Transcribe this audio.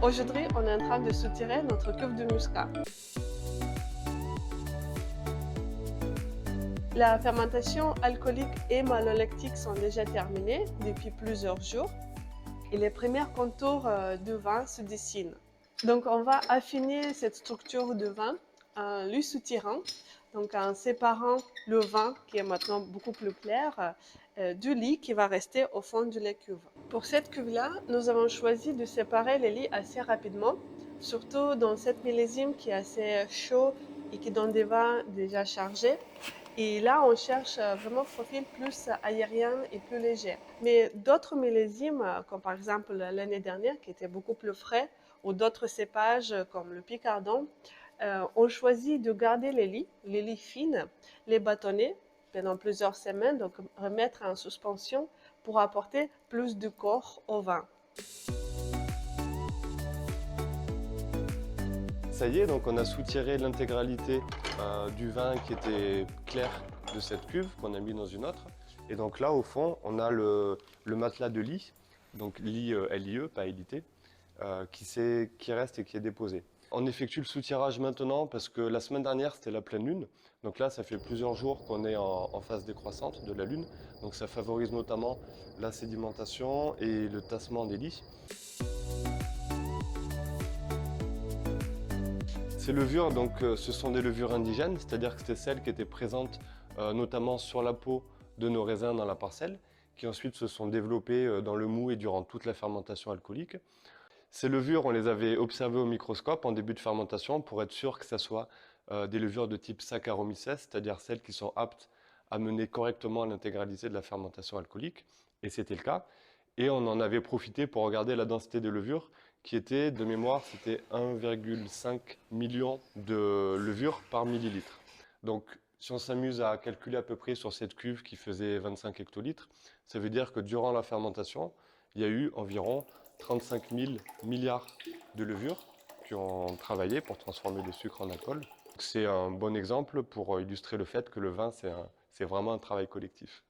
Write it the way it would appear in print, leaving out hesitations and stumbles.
Aujourd'hui, on est en train de soutirer notre cuve de muscat. La fermentation alcoolique et malolactique sont déjà terminées depuis plusieurs jours et les premiers contours du vin se dessinent. Donc on va affiner cette structure de vin en le soutirant, donc en séparant le vin qui est maintenant beaucoup plus clair du lit qui va rester au fond de la cuve. Pour cette cuve-là, nous avons choisi de séparer les lits assez rapidement, surtout dans cette millésime qui est assez chaud et qui donne des vins déjà chargés. Et là, on cherche vraiment un profil plus aérien et plus léger. Mais d'autres millésimes, comme par exemple l'année dernière, qui était beaucoup plus frais, ou d'autres cépages comme le Picardon, ont choisi de garder les lits fines, les bâtonner pendant plusieurs semaines, donc remettre en suspension pour apporter plus de corps au vin. Ça y est, donc on a soutiré l'intégralité du vin qui était clair de cette cuve qu'on a mis dans une autre. Et donc là, au fond, on a le matelas de lit, donc lit LIE, pas LIT, qui reste et qui est déposé. On effectue le soutirage maintenant parce que la semaine dernière, c'était la pleine lune. Donc là, ça fait plusieurs jours qu'on est en phase décroissante de la lune. Donc ça favorise notamment la sédimentation et le tassement des lits. Ces levures, donc, ce sont des levures indigènes, c'est-à-dire que c'était celles qui étaient présentes notamment sur la peau de nos raisins dans la parcelle, qui ensuite se sont développées dans le mou et durant toute la fermentation alcoolique. Ces levures, on les avait observées au microscope en début de fermentation pour être sûr que ce soit des levures de type Saccharomyces, c'est-à-dire celles qui sont aptes à mener correctement l'intégralité de la fermentation alcoolique, et c'était le cas. Et on en avait profité pour regarder la densité des levures, qui était, de mémoire, c'était 1,5 million de levures par millilitre. Donc, si on s'amuse à calculer à peu près sur cette cuve qui faisait 25 hectolitres, ça veut dire que durant la fermentation, il y a eu environ 35 000 milliards de levures qui ont travaillé pour transformer le sucre en alcool. C'est un bon exemple pour illustrer le fait que le vin, c'est vraiment un travail collectif.